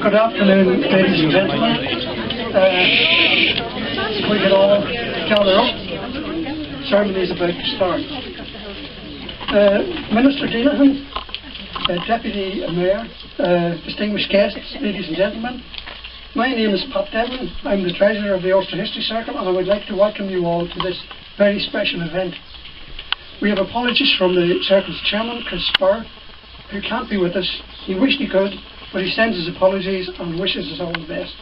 Good afternoon, ladies and gentlemen. We can all gather up. The ceremony is about to start. Minister Dinahan, Deputy Mayor, distinguished guests, ladies and gentlemen. My name is Pat Devlin. I'm the Treasurer of the Ulster History Circle, and I would like to welcome you all to this very special event. We have apologies from the Circle's Chairman, Chris Spur, who can't be with us. He wished he could, but he sends his apologies and wishes us all the best.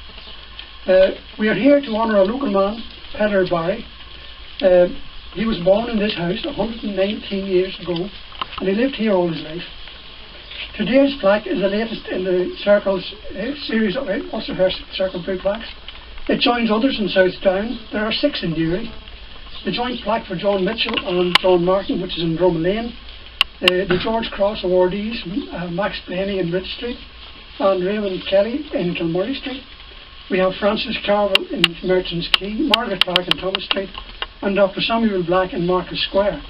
We are here to honour a local man, Peadar. He was born in this house 119 years ago, and he lived here all his life. Today's plaque is the latest in the Circle's series of Ulster Circle Blue plaques. It joins others in South Down. There are 6 in Newry. The joint plaque for John Mitchell and John Martin, which is in Drum Lane. The George Cross awardees, Max Blaney in Bridge Street and Raymond Kelly in Kilmurray Street. We have Francis Carville in Merchants Quay, Margaret Clark in Thomas Street, and Dr. Samuel Black in Marcus Square.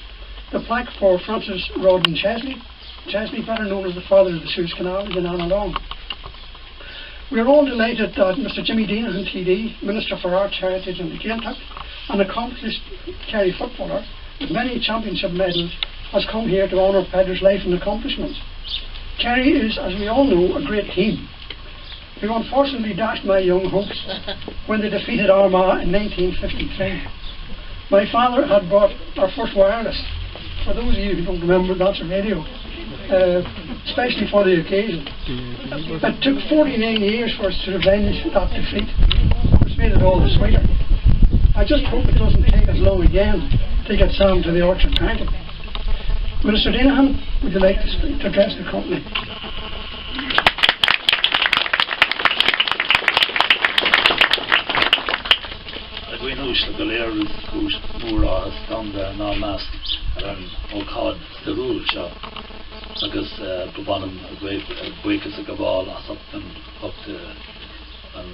The plaque for Francis Rawdon Chesley, better known as the father of the Suez Canal, is in Annalong. We are all delighted that Mr. Jimmy Dinahan TD, Minister for Arts, Heritage and the Gaeltacht, an accomplished Kerry footballer with many championship medals, has come here to honour Peadar's life and accomplishments. Kerry is, as we all know, a great team, who unfortunately dashed my young hopes when they defeated Armagh in 1953. My father had bought our first wireless. For those of you who don't remember, that's a radio, especially for the occasion. It took 49 years for us to revenge that defeat, which made it all the sweeter. I just hope it doesn't take as long again to get Sam to the Orchard Market. Minister Dinahan, would you like to address the company? Gwynúis go léir is múra stand ná meas an ócád de rúil seo agus go bannam buchas a gabháil as up to an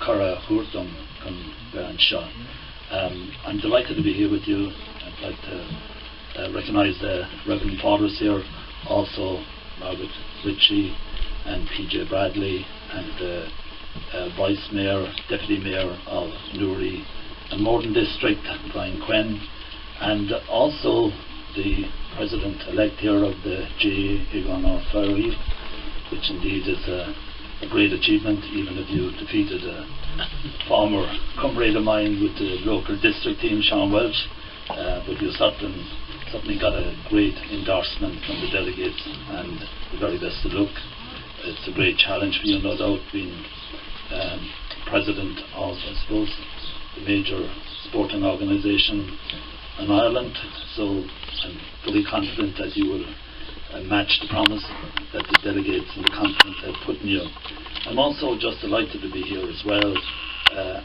cura húrtum gan bean seo. I'm delighted to be here with you. I'd like to recognise the Reverend Fathers here, also Margaret Ritchie and PJ Bradley and the Vice Mayor, Deputy Mayor of Newry and Morton District, Brian Quinn, and also the President-elect here of the GA, Egon O'Farrell, which indeed is a great achievement, even if you defeated a former comrade of mine with the local district team, Sean Welch, but you certainly got a great endorsement from the delegates, and the very best of luck. It's a great challenge for you, no doubt, being president of, I suppose, the major sporting organisation in Ireland, so I'm fully confident that you will match the promise that the delegates and the confidence have put in you. I'm also just delighted to be here as well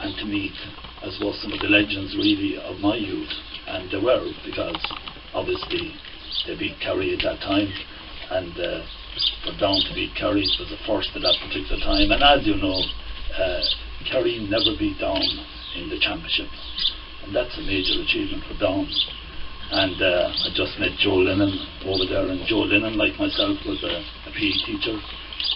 and to meet, I suppose, some of the legends really of my youth, and they were, because obviously they beat Kerry at that time, and for Down to beat Kerry was the first at that particular time, and as you know, Kerry never beat Down in the championship, and that's a major achievement for Down. And I just met Joe Lennon over there, and Joe Lennon, like myself, was a PE teacher,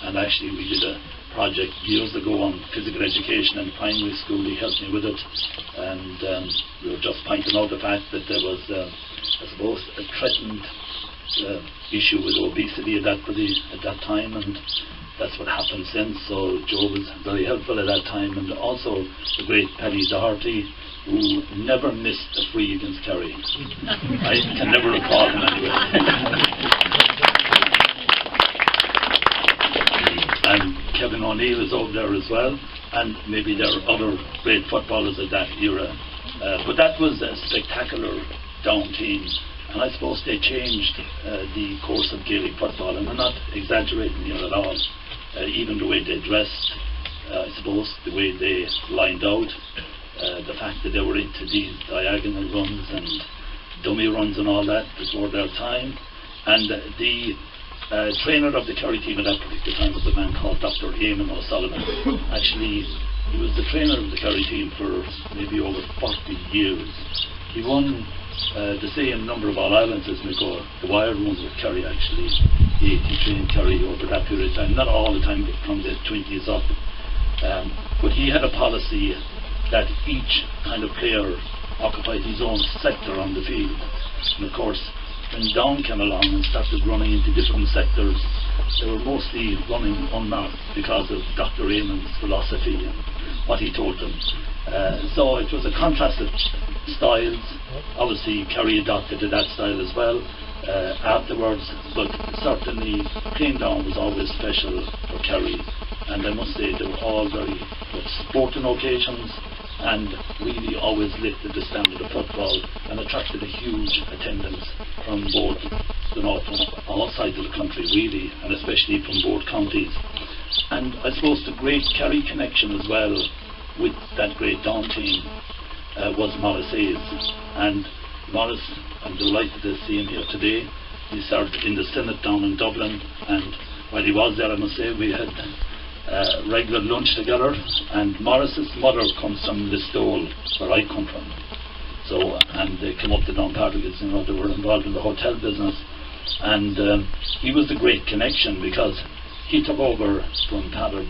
and actually we did a project years ago on physical education in primary school. He helped me with it, and we were just pointing out the fact that there was I suppose a threatened issue with obesity at that time, and that's what happened since. So Joe was very helpful at that time, and also the great Paddy Doherty, who never missed a free against Kerry. I can never recall him anyway. And Kevin O'Neill is over there as well, and maybe there are other great footballers of that era. But that was a spectacular Down team, and I suppose they changed the course of Gaelic football, and I'm not exaggerating here at all. Even the way they dressed, I suppose, the way they lined out, the fact that they were into these diagonal runs and dummy runs and all that before their time. And the trainer of the Kerry team at that particular time was a man called Dr. Eamon O'Sullivan. Actually, he was the trainer of the Kerry team for maybe over 40 years. He won the same number of All-Irelands as Macore. The wired ones with Kerry actually, 83 in Kerry over that period of time, not all the time but from the 20s up. But he had a policy that each kind of player occupied his own sector on the field. And of course, when Down came along and started running into different sectors, they were mostly running unmarked because of Dr. Raymond's philosophy and what he told them. So it was a contrast of styles. Obviously Kerry adopted to that style as well afterwards, but certainly playing down was always special for Kerry, and I must say they were all very good sporting occasions and really always lifted the standard of football and attracted a huge attendance from both, you know, from all sides of the country really, and especially from both counties. And I suppose the great Kerry connection as well with that great Down team was Maurice Hayes. And Maurice, I'm delighted to see him here today. He served in the Senate down in Dublin, and while he was there, I must say, we had regular lunch together. And Maurice's mother comes from Listowel, where I come from. So, and they came up to Downpatrick, you know, they were involved in the hotel business. And he was the great connection because he took over from Peadar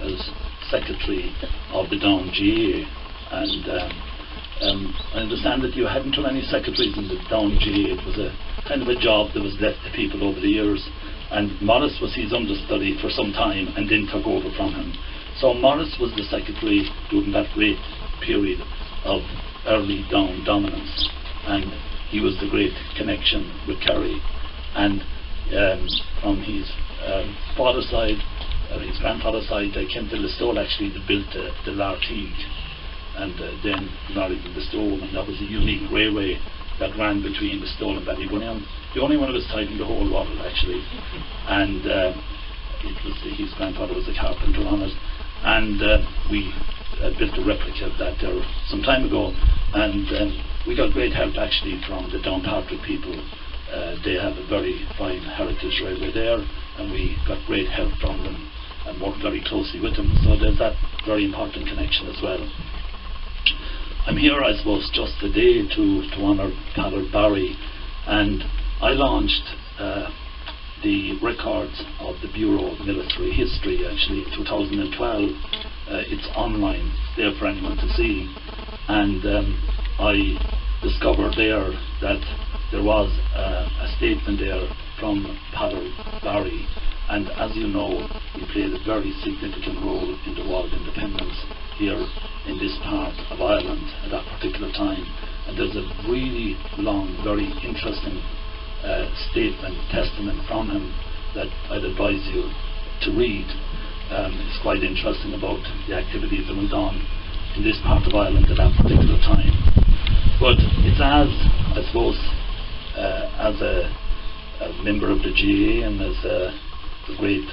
as secretary of the Down GA, and I understand that you hadn't too many secretaries in the Down GA. It was a kind of a job that was left to people over the years, and Maurice was his understudy for some time and then took over from him. So Maurice was the secretary during that great period of early Down dominance, and he was the great connection with Kerry. And from his father's side, his grandfather's side, they came to Listowel actually to build the Lartigue, and then married the Listowel woman. That was a unique railway that ran between Listowel and Ballybunion, the only one of its type in the whole world actually. And it was his grandfather was a carpenter on it, and we built a replica of that there some time ago, and we got great help actually from the Downpatrick people. They have a very fine heritage railway there, and we got great help from them and worked very closely with them. So there's that very important connection as well. I'm here, I suppose, just today to honour Peadar Barry, and I launched the records of the Bureau of Military History actually in 2012. It's online, it's there for anyone to see, and I discovered there that there was a statement there from Peadar Barry, and as you know, he played a very significant role in the war of independence here in this part of Ireland at that particular time. And there's a really long, very interesting testament from him that I'd advise you to read. It's quite interesting about the activities that went on in this part of Ireland at that particular time. But it's as, I suppose, as a member of the GA and as a great,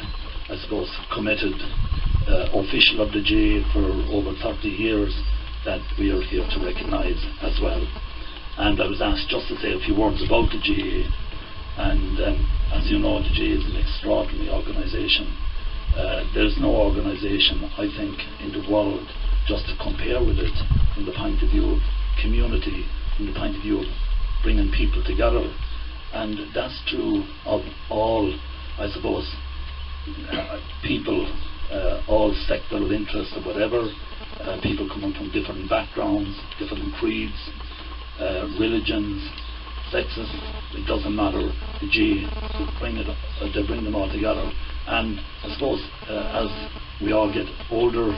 I suppose, committed official of the GA for over 30 years, that we are here to recognise as well. And I was asked just to say a few words about the GA, and as you know, the GA is an extraordinary organisation. There's no organisation, I think, in the world just to compare with it from the point of view of community, from the point of view of bringing people together. And that's true of all, I suppose, people, all sectoral interests or whatever, people coming from different backgrounds, different creeds, religions, sexes, it doesn't matter. The G, they bring them all together. And I suppose as we all get older,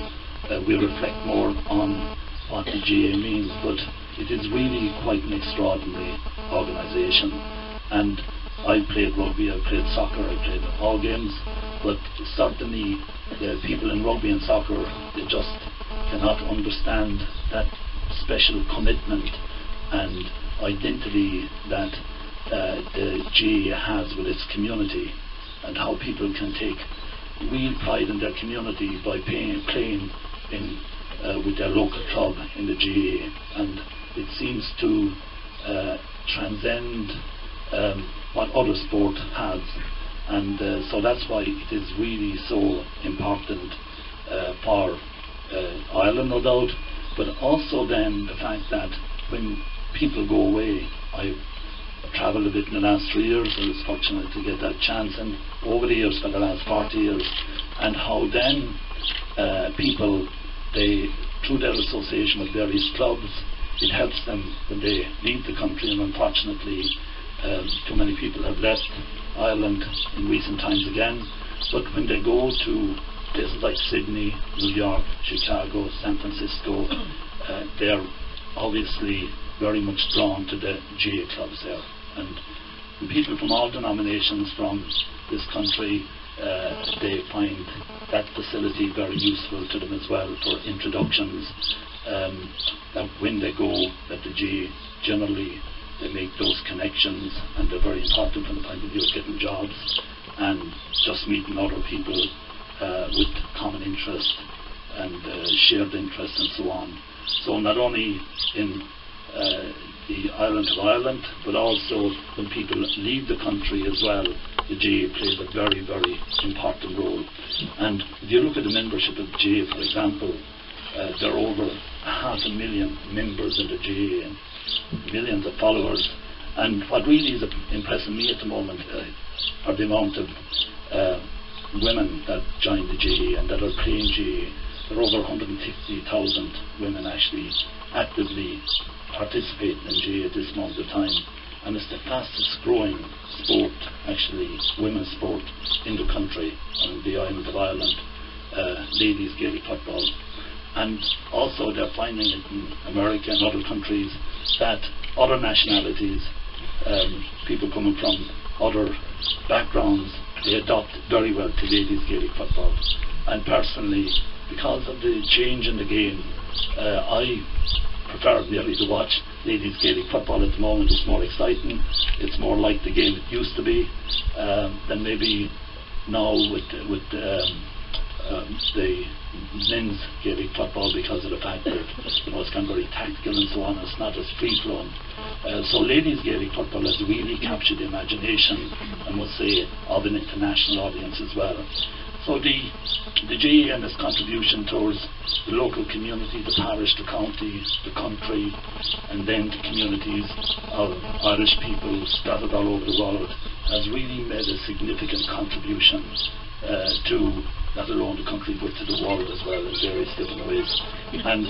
we reflect more on what the GA means, but it is really quite an extraordinary organisation. And I played rugby, I played soccer, I played all games, but certainly the people in rugby and soccer, they just cannot understand that special commitment and identity that the GA has with its community, and how people can take real pride in their community by playing in with their local club in the GA, and it seems to transcend what other sport has, and so that's why it is really so important for Ireland, no doubt, but also then the fact that when people go away. I've travelled a bit in the last 3 years. I was fortunate to get that chance, and over the years, for the last 40 years, and how then people, they, through their association with various clubs, it helps them when they leave the country, and unfortunately too many people have left Ireland in recent times again. But when they go to places like Sydney, New York, Chicago, San Francisco, they're obviously very much drawn to the GA clubs there. And people from all denominations from this country, they find that facility very useful to them as well for introductions. That when they go at the GA, generally they make those connections, and they're very important from the point of view of getting jobs and just meeting other people with common interest and shared interest and so on. So not only in the island of Ireland, but also when people leave the country as well, the GA plays a very, very important role. And if you look at the membership of the GA, for example, there are over 500,000 members in the GA and millions of followers. And what really is impressing me at the moment are the amount of women that join the GA and that are playing GA. There are over 150,000 women actually actively participating in GA at this moment of time. And it's the fastest growing sport, actually, women's sport in the country, on the island of Ireland, ladies Gaelic football. And also they're finding it in America and other countries that other nationalities, people coming from other backgrounds, they adopt very well to ladies Gaelic football. And personally, because of the change in the game, I prefer really to watch ladies Gaelic football at the moment. It's more exciting, it's more like the game it used to be, than maybe now with the men's Gaelic football, because of the fact that it's kind of very tactical and so on. It's not as free flowing. So ladies Gaelic football has really captured the imagination, I must say, of an international audience as well. So the GA and its contribution towards the local community, the parish, the county, the country, and then the communities of Irish people scattered all over the world, has really made a significant contribution to not alone the country but to the world as well in various different ways. And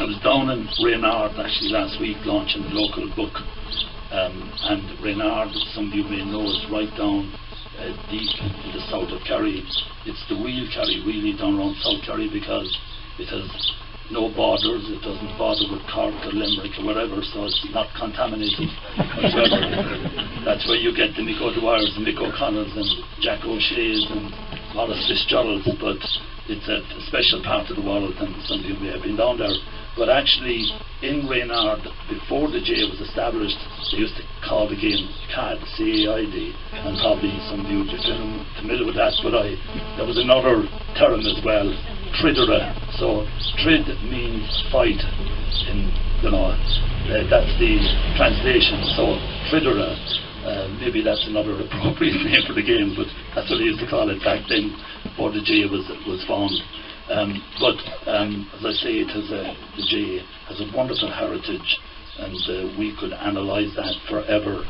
I was down in Reynard actually last week launching the local book, and Reynard, some of you may know, is right down deep in the south of Kerry. It's the real Kerry, really down around South Kerry, because it has no borders, it doesn't bother with Cork or Limerick or whatever, so it's not contaminated whatsoever. That's where you get the Mick O'Dwyers and Mick O'Connells and Jack O'Shea's and Wallace Fitzgeralds, but it's a special part of the world, and some of you may have been down there. But actually, in Reynard, before the GA was established, they used to call the game CAD, C-A-I-D, and probably some of you are familiar with that, but there was another term as well, Tridera. So Trid means fight, that's the translation. So Tridera, maybe that's another appropriate name for the game, but that's what they used to call it back then, before the GA was formed. But as I say, the GA has a wonderful heritage, and we could analyse that forever.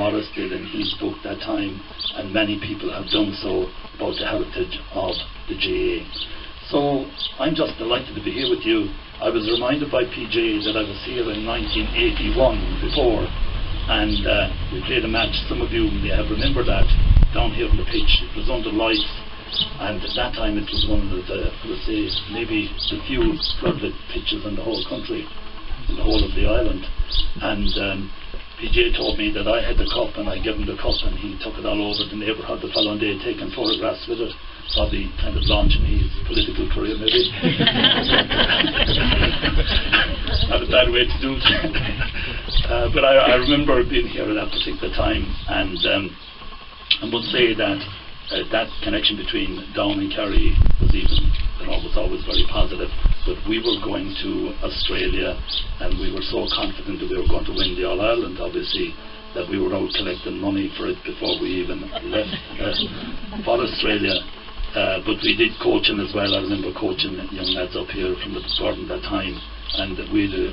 Morris did in his book that time, and many people have done so, about the heritage of the GA. So I'm just delighted to be here with you. I was reminded by PJ that I was here in 1981 before, and we played a match. Some of you may have remembered that, down here on the pitch. It was under lights, and at that time it was one of the, let's say, maybe the few floodlit pitches in the whole country, in the whole of the island. And PJ told me that I had the cup, and I gave him the cup, and he took it all over the neighbourhood the following day, taking photographs with it, probably kind of launching his political career maybe. Not a bad way to do it. But I remember being here at that particular time, and I must say that that connection between Down and Kerry was always very positive. But we were going to Australia, and we were so confident that we were going to win the All Ireland, obviously, that we were out collecting money for it before we even left for Australia. But we did coaching as well. I remember coaching young lads up here from the garden at that time, and we had a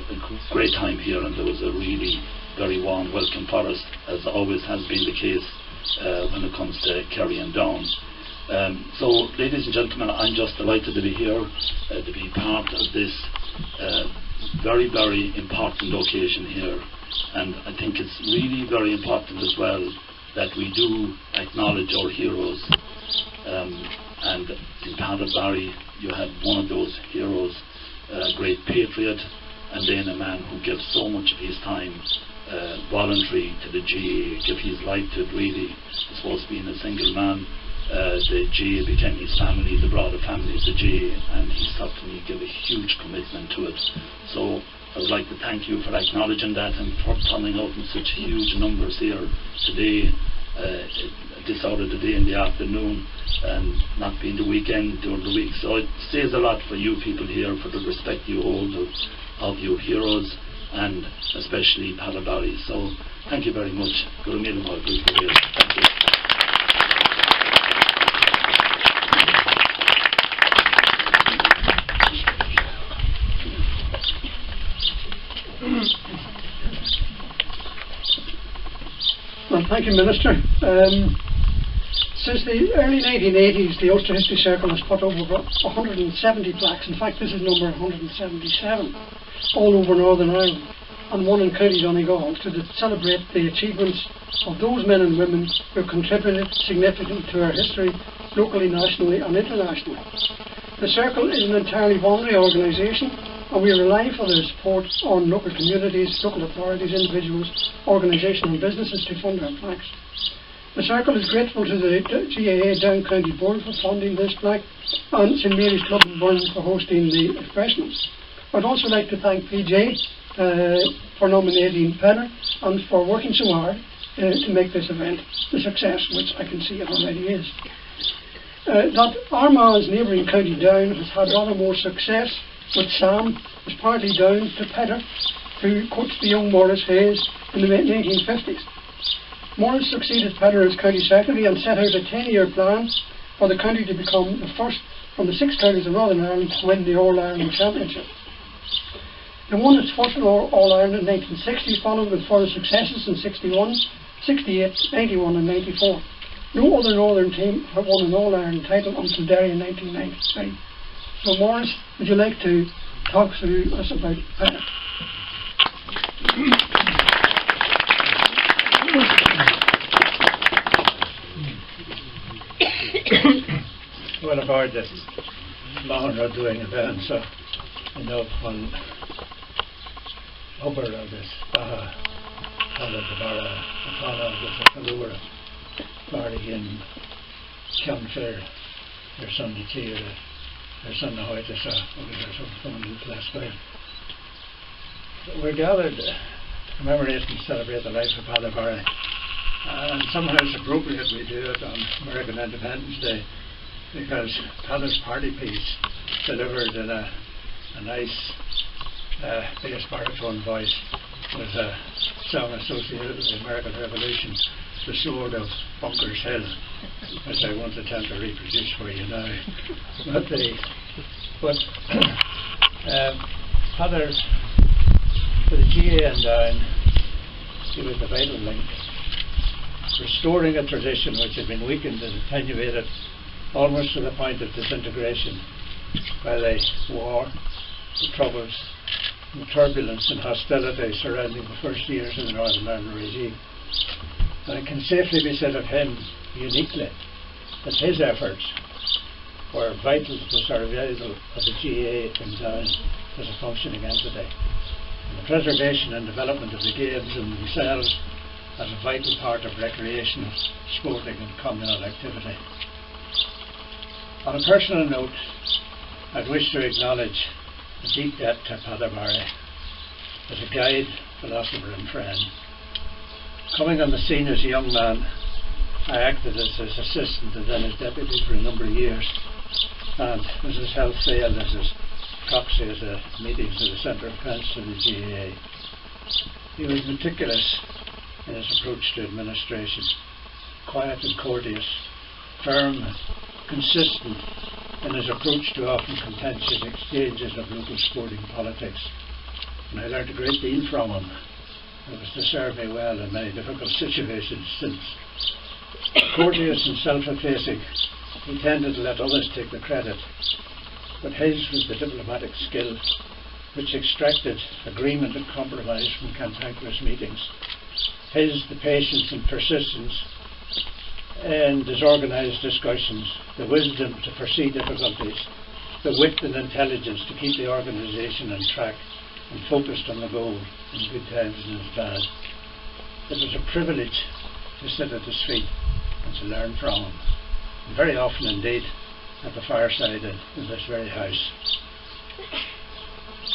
great time here, and there was a really very warm welcome for us, as always has been the case when it comes to Kerry and Down. So, ladies and gentlemen, I'm just delighted to be here, to be part of this very, very important occasion here. And I think it's really very important as well that we do acknowledge our heroes. And in Peadar, you had one of those heroes, a great patriot, and then a man who gives so much of his time voluntary to the GAA, give his life to it really. I suppose being a single man, the GAA became his family, the broader family of the GAA, and he certainly gave a huge commitment to it. So I would like to thank you for acknowledging that and for turning out in such huge numbers here today, this hour of the day in the afternoon, and not being the weekend during the week. So it says a lot for you people here, for the respect you hold of your heroes, and especially Peadar. So thank you very much. Thank you. Well, thank you, Minister. Since the early 1980s, the Ulster History Circle has put over 170 plaques. In fact, this is number 177, all over Northern Ireland, and one in County Donegal, to celebrate the achievements of those men and women who have contributed significantly to our history, locally, nationally and internationally. The Circle is an entirely voluntary organisation, and we rely for their support on local communities, local authorities, individuals, organisations and businesses to fund our plaques. The Circle is grateful to the GAA Down County Board for funding this plaque, and St Mary's Club in Burn for hosting the expressions. I'd also like to thank PJ for nominating Peadar and for working so hard to make this event a success, which I can see it already is. That Armagh's neighbouring County Down has had rather more success with Sam was partly down to Peadar, who coached the young Maurice Hayes in the 1950s. Maurice succeeded Peadar as County Secretary and set out a 10-year plan for the county to become the first from the 6 counties of Northern Ireland to win the All-Ireland Championship. It won its first All-Ireland in 1960, followed with further successes in 61, 68, 91 and 94. No other Northern team had won an All-Ireland title until Derry in 1993. So Maurice, would you like to talk to us about Peadar? Well, about this long road doing event, so I know one over of this party in Campfair, their Sunday tea, their Sunday hoy, this last night. We're gathered to commemorate and celebrate the life of Peadar, and somehow it's appropriate we do it on American Independence Day, because Peadar's party piece, delivered in a nice bass baritone voice, was a song associated with the American Revolution, The Sword of Bunker's Hill, which I won't attempt to reproduce for you now. But Peadar, for the GAA and Down, he was the vital link, restoring a tradition which had been weakened and attenuated almost to the point of disintegration by the war, the troubles, the turbulence and hostility surrounding the first years of the Northern Ireland regime. And it can safely be said of him uniquely that his efforts were vital to the survival of the GAA in Down as a functioning entity, and the preservation and development of the games in themselves as a vital part of recreational, sporting and communal activity. On a personal note, I'd wish to acknowledge a deep debt to Peadar as a guide, philosopher and friend. Coming on the scene as a young man, I acted as his assistant and then his deputy for a number of years, and as his health failed, as his proxy at the meetings of the Centre of Council of the GAA. He was meticulous in his approach to administration, quiet and courteous, firm, consistent in his approach to often contentious exchanges of local sporting politics, and I learnt a great deal from him. It was to serve me well in many difficult situations since. Courteous and self-effacing, he tended to let others take the credit, but his was the diplomatic skill which extracted agreement and compromise from cantankerous meetings. His the patience and persistence and disorganised discussions, the wisdom to foresee difficulties, the wit and intelligence to keep the organisation on track and focused on the goal in good times and in bad. It was a privilege to sit at his feet and to learn from him, and very often indeed at the fireside in this very house.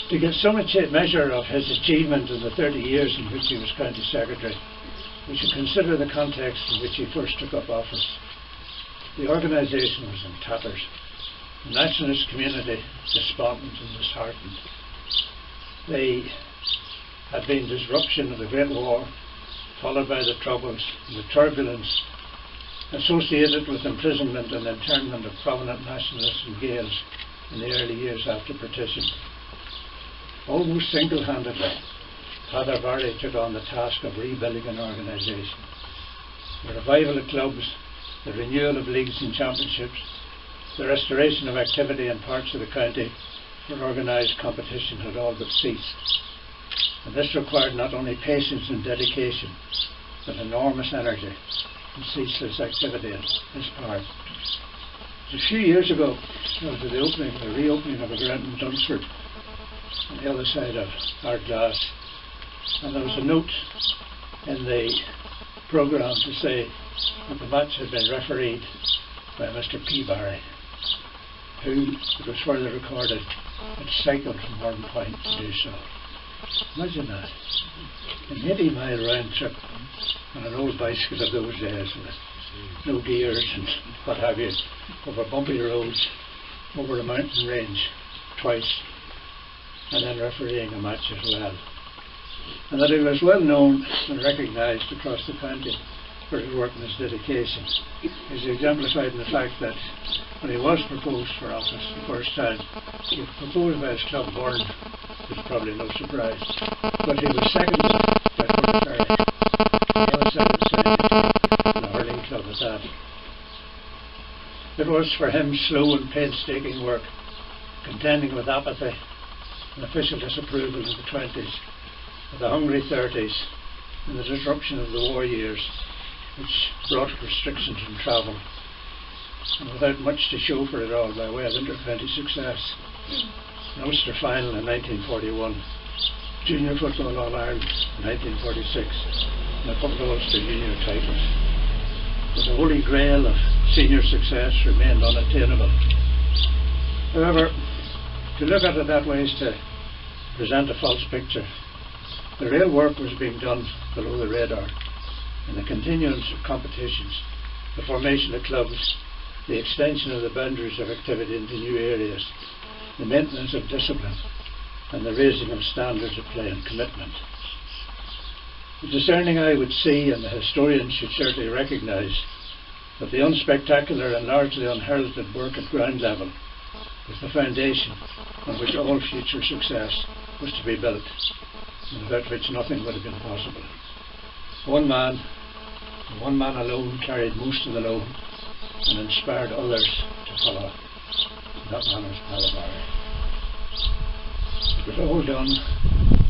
To give some measure of his achievement in the 30 years in which he was County Secretary, we should consider the context in which he first took up office. The organisation was in tatters, the nationalist community despondent and disheartened. They had been disruption of the Great War, followed by the Troubles and the turbulence associated with imprisonment and internment of prominent nationalists and Gaels in the early years after partition. Almost single-handedly, Peadar took on the task of rebuilding an organisation. The revival of clubs, the renewal of leagues and championships, the restoration of activity in parts of the county where organised competition had all but ceased. And this required not only patience and dedication, but enormous energy and ceaseless activity on his part. A few years ago, there was the reopening of a ground in Dunsford on the other side of Ardglass, and there was a note in the programme to say that the match had been refereed by Mr. Peadar, who, it was further recorded, had cycled from Morton Point to do so. Imagine that. An 80-mile round trip on an old bicycle of those days with no gears and what have you, over bumpy roads, over a mountain range twice, and then refereeing a match as well. And that he was well known and recognised across the county for his work and his dedication is exemplified in the fact that when he was proposed for office the first time, he was proposed by his club board, which was probably no surprise, but he was seconded by Peadar, the outside side, the hurling club at that. It was for him slow and painstaking work, contending with apathy and official disapproval in the 20s, with the hungry 30s, and the disruption of the war years, which brought restrictions on travel, and without much to show for it all by way of inter-county success. An Ulster final in 1941, Junior Football All-Ireland in 1946, and a couple of Ulster junior titles. But the holy grail of senior success remained unattainable. However, to look at it that way is to present a false picture. The real work was being done below the radar, in the continuance of competitions, the formation of clubs, the extension of the boundaries of activity into new areas, the maintenance of discipline, and the raising of standards of play and commitment. The discerning eye would see, and the historian should certainly recognise, that the unspectacular and largely unheralded work at ground level was the foundation on which all future success was to be built, and without which nothing would have been possible. One man alone, carried most of the load and inspired others to follow. That man was Peadar. It was all done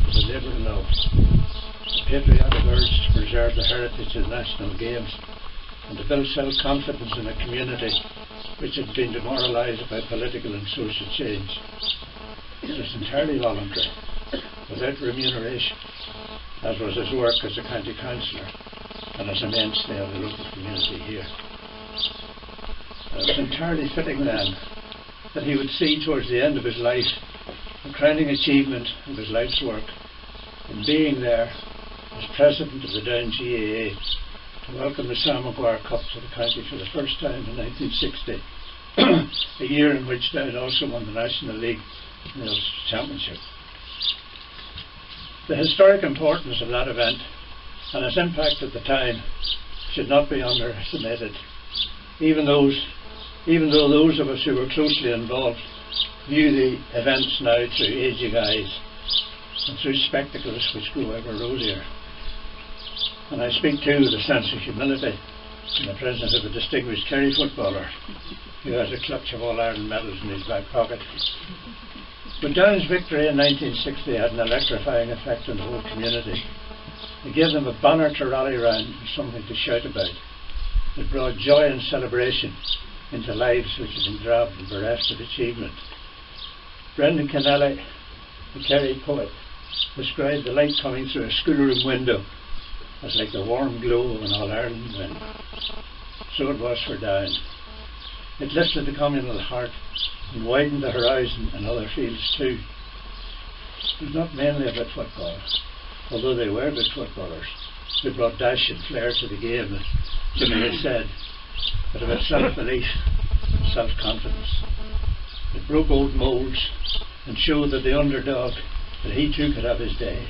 with a labour of love, a patriotic urge to preserve the heritage of the national games and to build self-confidence in a community which had been demoralised by political and social change. It was entirely voluntary, without remuneration, as was his work as a county councillor and as a mainstay of the local community here. It was entirely fitting then that he would see towards the end of his life the crowning achievement of his life's work in being there as president of the Down GAA to welcome the Sam Maguire Cup to the county for the first time in 1960, a year in which Down also won the National League and the Ulster Championship. The historic importance of that event and its impact at the time should not be underestimated, even though those of us who were closely involved view the events now through aging eyes. and through spectacles which grew ever rosier. And I speak too with a sense of humility in the presence of a distinguished Kerry footballer who has a clutch of All-Ireland medals in his back pocket. But Down's victory in 1960 had an electrifying effect on the whole community. It gave them a banner to rally round and something to shout about. It brought joy and celebration into lives which had been drab and bereft of achievement. Brendan Kennelly, the Kerry poet, described the light coming through a schoolroom window as like the warm glow of an All-Ireland wind. So it was for Down. It lifted the communal heart and widened the horizon in other fields too. It was not mainly about football, although they were good footballers. They brought dash and flair to the game, as Jimmy has said, but about self-belief and self-confidence. It broke old moulds and showed that the underdog, that he too could have his day.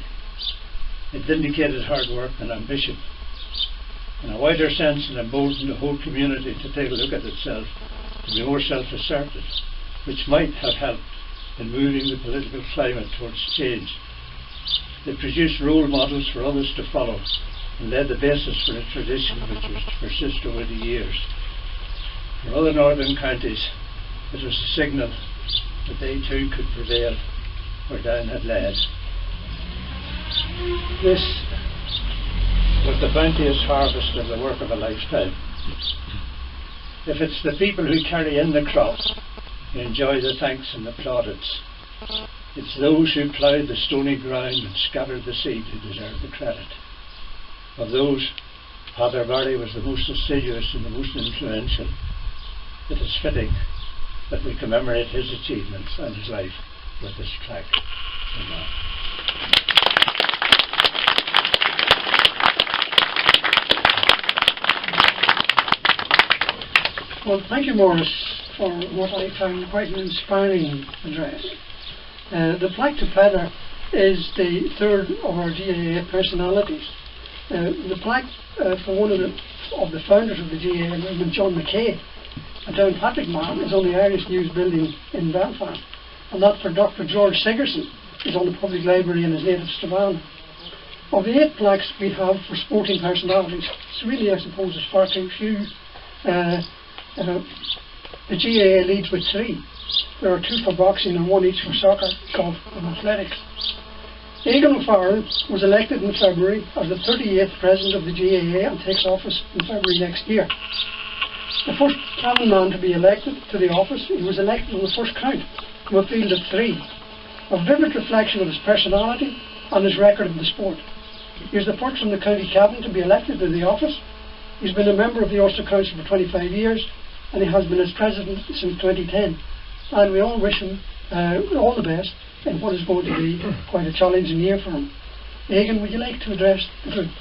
It vindicated hard work and ambition. In a wider sense, it emboldened the whole community to take a look at itself, to be more self-assertive, which might have helped in moving the political climate towards change. It produced role models for others to follow and laid the basis for a tradition which was to persist over the years. For other northern counties, it was a signal that they too could prevail where Down had led. This was the bounteous harvest of the work of a lifetime. If it's the people who carry in the crop who enjoy the thanks and the plaudits, it's those who ploughed the stony ground and scattered the seed who deserve the credit. Of those, Peadar was the most assiduous and the most influential. It is fitting that we commemorate his achievements and his life with this plaque. Well, thank you, Maurice, for what I found quite an inspiring address. The plaque to Peadar is the third of our GAA personalities. The plaque for one of the founders of the GAA, John McKay, a Downpatrick man, is on the Irish News building in Belfast, and that for Dr. George Sigerson is on the public library in his native Strabane. Of the 8 plaques we have for sporting personalities, it's really, I suppose, is far too few. The GAA leads with 3. There are 2 for boxing and 1 each for soccer, golf and athletics. Egan O'Farrell was elected in February as the 38th President of the GAA and takes office in February next year. The first Cavan man to be elected to the office, he was elected on the first count from a field of 3. A vivid reflection of his personality and his record in the sport. He is the first from the County Cavan to be elected to the office. He's been a member of the Ulster Council for 25 years and he has been its President since 2010. And we all wish him all the best in what is going to be quite a challenging year for him. Egan, would you like to address the group?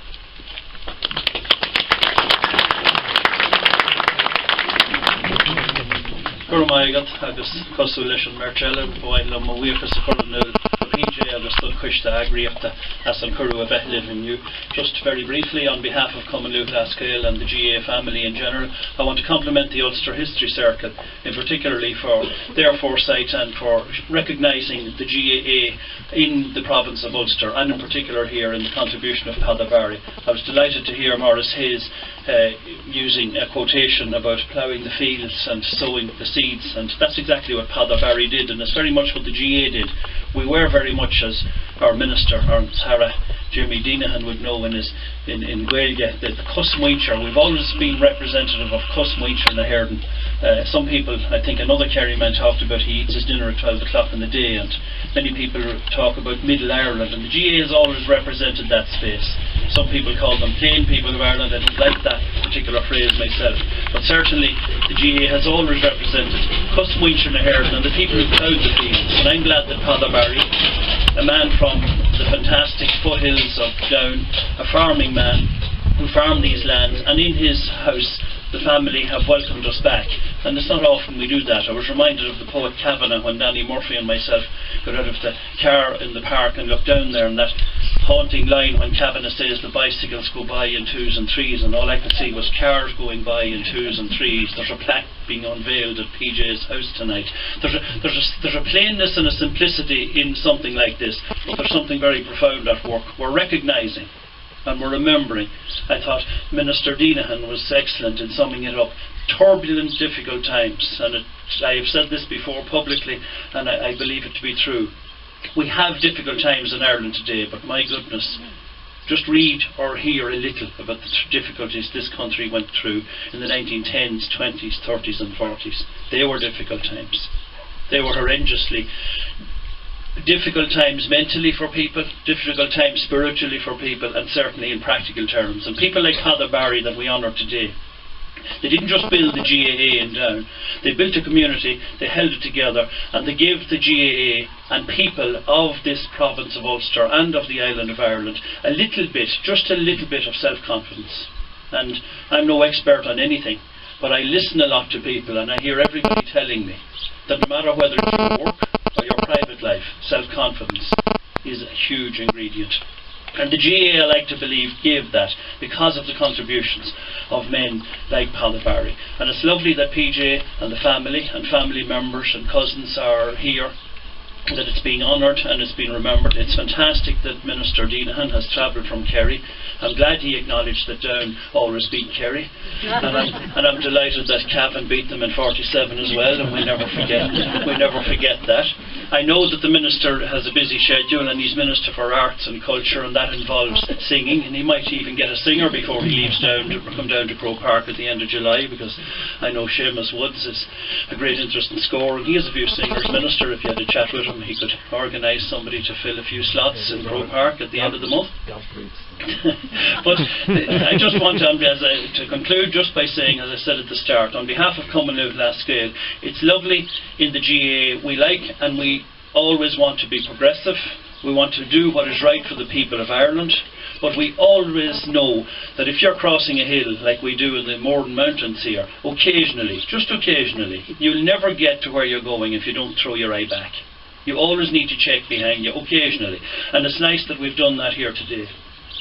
Gurmaigat agus Cosulation Marcella, Boyle Mawifas Coronel, PJ agus Kushta Agriata, as an Kuru of Ehlivin. Just very briefly, on behalf of Commonwealth Ascale and the GAA family in general, I want to compliment the Ulster History Circle, in particularly for their foresight and for recognising the GAA in the province of Ulster, and in particular here in the contribution of Peadar. I was delighted to hear Maurice Hayes using a quotation about ploughing the fields and sowing the seeds, and that's exactly what Peadar did, and it's very much what the GAA did. We were very much, as our minister, our Sarah Jimmy Deenahan would know in Gaelic, the Cusmuicher. We've always been representative of Cusmuicher in the Herden. Some people, I think another Kerry man talked about he eats his dinner at 12 o'clock in the day, and many people talk about Middle Ireland, and the GAA has always represented that space. Some people call them plain people of Ireland. I don't like that particular phrase myself, but certainly the GAA has always represented Cusmuicher in the Herden and the people who ploughed the fields. And I'm glad that Peadar, a man from the fantastic foothills of Down, a farming man who farmed these lands, and in his house the family have welcomed us back, and it's not often we do that. I was reminded of the poet Kavanagh when Danny Murphy and myself got out of the car in the park and looked down there, and that haunting line when Kavanagh says the bicycles go by in 2s and 3s, and all I could see was cars going by in 2s and 3s. There's a plaque being unveiled at PJ's house tonight. There's a plainness and a simplicity in something like this, but there's something very profound at work. We're recognising and we're remembering. I thought Minister Deenahan was excellent in summing it up. Turbulent, difficult times, and I have said this before publicly, and I believe it to be true. We have difficult times in Ireland today, but my goodness, just read or hear a little about the difficulties this country went through in the 1910s, 20s, 30s and 40s. They were difficult times. They were horrendously difficult times mentally for people, difficult times spiritually for people, and certainly in practical terms. And people like Peadar Barry that we honour today, they didn't just build the GAA in Down. They built a community, they held it together, and they gave the GAA and people of this province of Ulster and of the island of Ireland a little bit, just a little bit of self-confidence. And I'm no expert on anything, but I listen a lot to people, and I hear everybody telling me that no matter whether it's your work or your private life, self-confidence is a huge ingredient. And the GAA, I like to believe, gave that because of the contributions of men like Peadar Barry. And it's lovely that PJ and the family and family members and cousins are here, that it's being honoured and it's been remembered. It's fantastic that Minister Deenahan has travelled from Kerry. I'm glad he acknowledged that Down always beat Kerry, and I'm delighted that Cavan beat them in 47 as well, and we never forget that. I know that the Minister has a busy schedule, and he's Minister for Arts and Culture, and that involves singing, and he might even get a singer before he leaves Down to come down to Croke Park at the end of July, because I know Seamus Woods is a great interest in score, and he has a few singers. Minister, if you had a chat with him, he could organise somebody to fill a few slots in Croke Park at the end of the month. But I just want to conclude just by saying, as I said at the start, on behalf of Cumbernauld Lascale, it's lovely in the GAA. We like and we always want to be progressive. We want to do what is right for the people of Ireland. But we always know that if you're crossing a hill like we do in the Mourne Mountains here, occasionally, just occasionally, you'll never get to where you're going if you don't throw your eye back. You always need to check behind you occasionally. And it's nice that we've done that here today.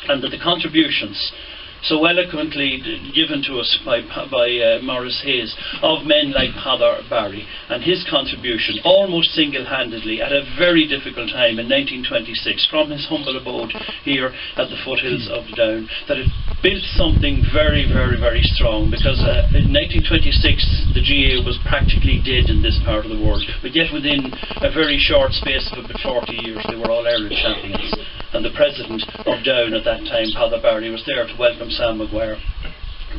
And that the contributions so eloquently given to us by Maurice Hayes of men like Peadar Barry and his contribution almost single-handedly at a very difficult time in 1926 from his humble abode here at the foothills of Down, that it built something very, very, very strong, because in 1926 the GAA was practically dead in this part of the world, but yet within a very short space of about 40 years they were All-Ireland champions. And the president of Down at that time, Peadar Barry, was there to welcome Sam Maguire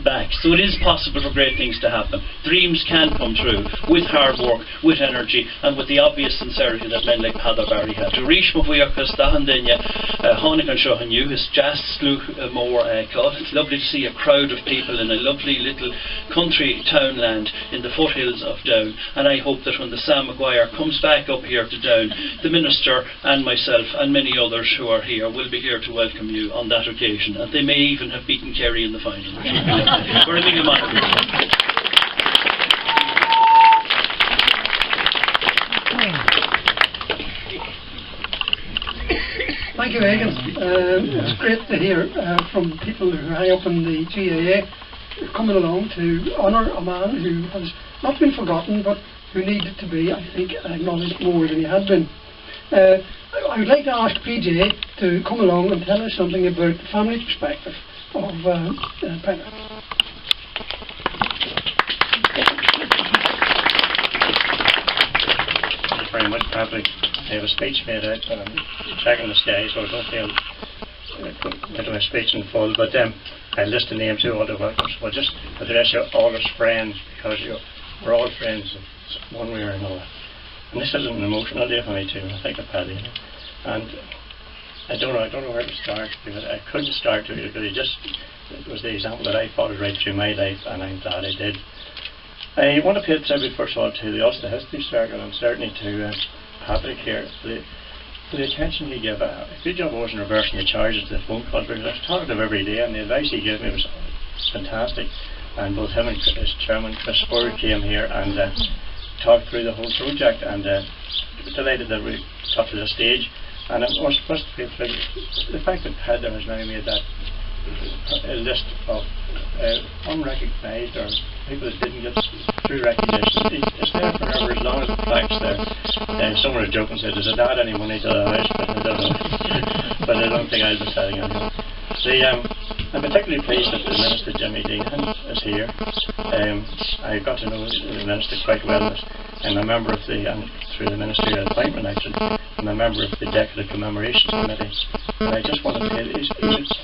back. So it is possible for great things to happen. Dreams can come true with hard work, with energy, and with the obvious sincerity that men like Peadar Barry have. It's lovely to see a crowd of people in a lovely little country townland in the foothills of Down, and I hope that when the Sam Maguire comes back up here to Down, the Minister and myself and many others who are here will be here to welcome you on that occasion, and they may even have beaten Kerry in the final. We're a big amount. Thank you, Egan. It's great to hear from people who are high up in the GAA coming along to honour a man who has not been forgotten, but who needed to be, I think, acknowledged more than he had been. I would like to ask PJ to come along and tell us something about the family perspective of Peadar. Thank you very much, Patrick. I have a speech made out, but I'm checking the sky, so I don't feel into my speech in full. But I list the names of all the workers. We'll just address you all as friends, because we're all friends in one way or another. And this is an emotional day for me too. I think of Paddy, and I don't know where to start, because I couldn't start to it, because it was the example that I followed right through my life, and I'm glad I did. I want to pay tribute first of all to the Ulster History Circle, and certainly to Patrick here for the attention he gave. A good job wasn't reversing the charges to the phone call, because I was talking to him every day, and the advice he gave me was fantastic. And both him and his chairman Chris Spurr came here and talked through the whole project, and delighted that we got to this stage. And it was first the fact that Peadar has now made that a list of unrecognised, or people that didn't get true recognition. It's there forever as long as the plaque's there. Someone was joking and said, "Does it add any money to the house?" But I don't know. But I don't think I'll be selling anything. I'm particularly pleased that the Minister Jimmy Deehan is here. I got to know the Minister quite well. I'm a member of through the Ministerial appointment actually, I'm a member of the Decade Commemorations Committee. And I just want to say he's a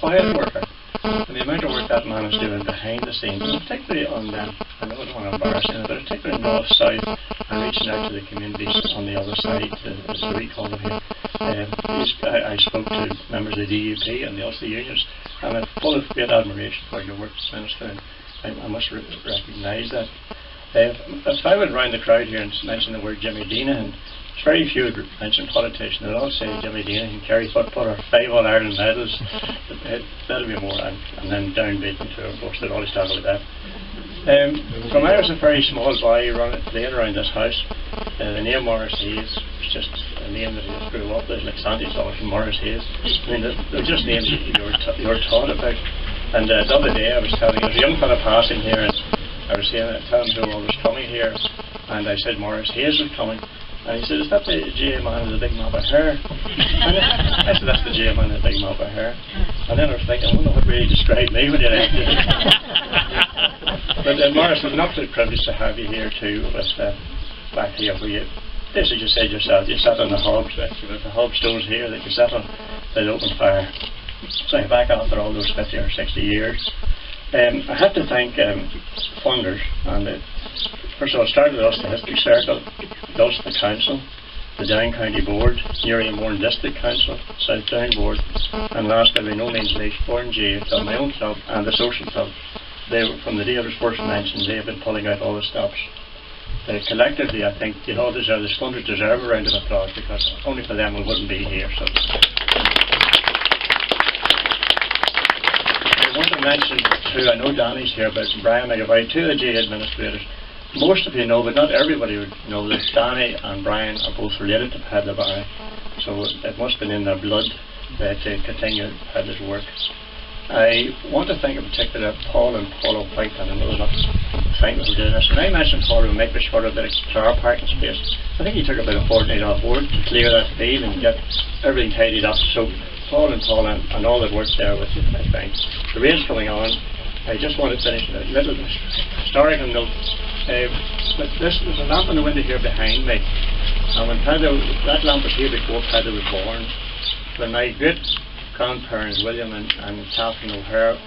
quiet worker. And the amount of work that man is doing behind the scenes, and particularly on them, I know I don't want to embarrass him, but particularly north, south, and reaching out to the communities on the other side, as we call it here. I spoke to members of the DUP and the Ulster unions, and I'm full of great admiration for your work, Minister, and I must recognise that. If I went round the crowd here and mention the word Jimmy Deehan, very few would mention politicians. They'd all say Jimmy Deehan, Kerry footballer, 5 All-Ireland medals. That'll be more, and then downbeaten too, of course, they'd always talk about that. From I was a very small boy playing around this house, the name Morris Hayes was just a name that I just grew up with, like Sandy Sauce and Morris Hayes. I mean, they're just names that you were taught about. And the other day I was telling, there was a young fella passing here, and I was telling him who was coming here, and I said Morris Hayes was coming. And he said, "Is that the GA man with the big mop of hair?" And I said, "That's the GA man with the big mop of hair." And then I was thinking, I wonder what really described me when you left it. But Morris, it's an absolute privilege to have you here too, with back here where you basically just said yourself, you sat on the hobs, with the hob stones here that you sat on, that open fire. So you're back after all those 50 or 60 years. I have to thank funders, and first of all, it started with us, the History Circle, the Ulster Council, the Down County Board, Newry and Mourne District Council, South Down Board, and last but by no means least, Born J Club, my own club, and the Social Club. They, from the day I was first mentioned, they have been pulling out all the stops. Collectively, I think you all deserve, the funders deserve a round of applause, because only for them we wouldn't be here. So I want to mention too, I know Danny's here, but Brian McAvoy, two of the GA administrators. Most of you know, but not everybody would know, that Danny and Brian are both related to Peadar, so it must have been in their blood to continue Peadar's work. I want to thank in particular Paul and Paula White, and I know they're not thank them for doing this. When I mentioned Paul and make sure a bit of car parking space, I think he took about a fortnight off work to clear that field and get everything tidied up. So Paul and all that worked there with it, I think. The rain's coming on. I just want to finish a little historical note. There's a lamp in the window here behind me, and when that lamp was here before Peadar was born. When my great grandparents William and Catherine O'Hare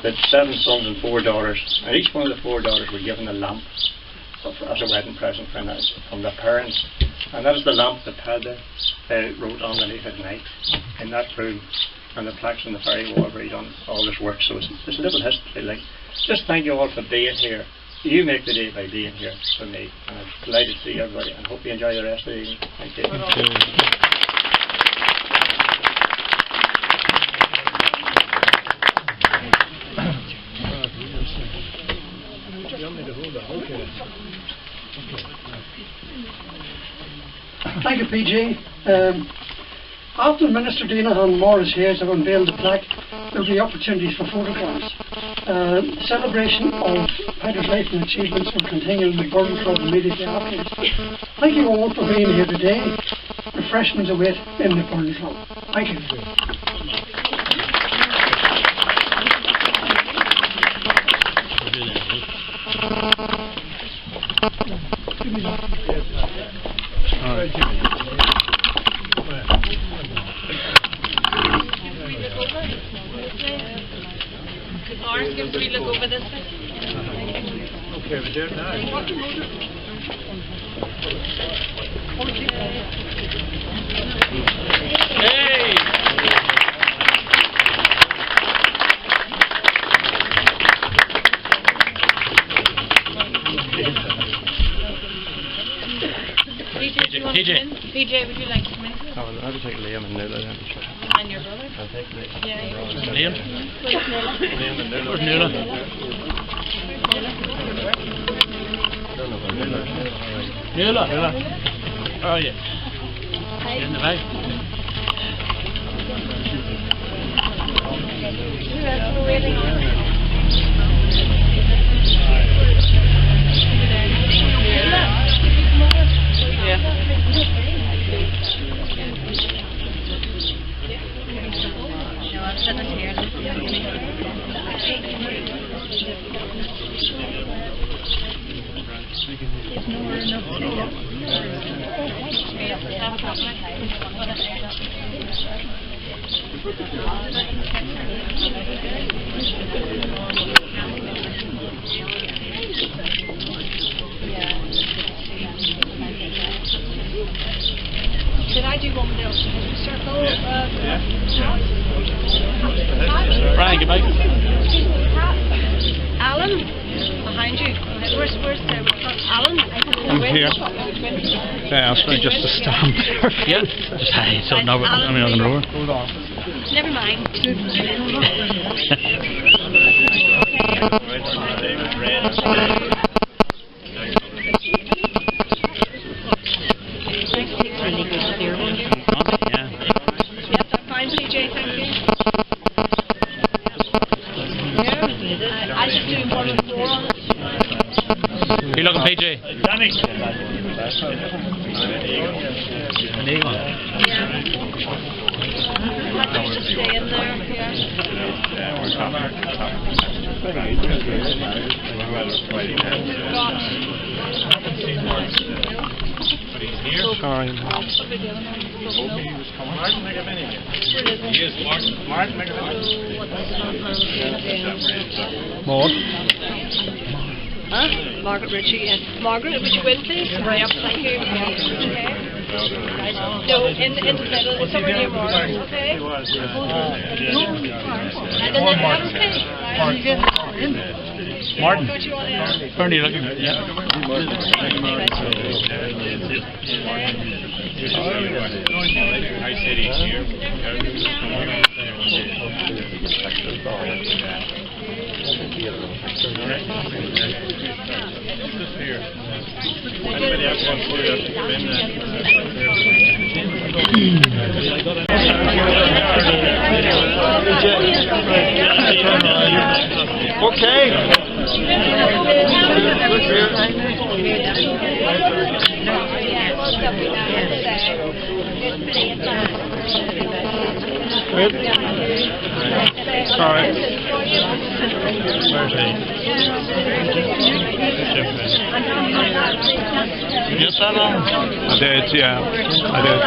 had 7 sons and 4 daughters, and each one of the 4 daughters were given a lamp as a wedding present from their parents, and that is the lamp that Peadar wrote underneath at night in that room, and the plaques on the ferry wall where he done all this work. So it's a little history. Like, just thank you all for being here. You make the day by being here for me, and I'm delighted to see everybody, and hope you enjoy the rest of the evening. Thank you. Thank you. Thank you, PJ. After Minister Deehan and Morris Hayes have unveiled the plaque, there will be opportunities for photographs. The celebration of Peadar's life and achievements will continue in the Burn Club immediately afterwards. Thank you all for being here today. Refreshments await in the Burn Club. Thank you. Morris, can we look over this bit? Okay, we do it now. Hey! PJ, would you like to come in? I'll take Liam and Nuala then. And your brother? I'll take Liam. Yeah, Liam? Where's Nuala? Liam and Nuala. Where's Nuala? I don't know where Nuala is. Nuala? Where are you? In the back. Who else are we waiting on? Did I do one with the Ulster Circle? Ryan, get back. Alan, behind you. Where's Alan? I'm here. Yeah, I was going just to stand there. Yeah, just hey, so now I mean, I'm going to hold on. Never mind. Yeah. Yes, I'm fine, PJ, thank you. Yeah, I just do 1 and 4 on it. You looking, PJ? I think just stay in there, Sorry. Maud? Huh? Margaret Ritchie, yes. Margaret, would you win, please? Right up, thank you. Okay. No, in the middle, it's somewhere near Margaret, okay? And then Adam's Penny. Martin? Don't you want to... Bernie, looking? Yeah. Sorry. You get that on? I did, yeah. I did.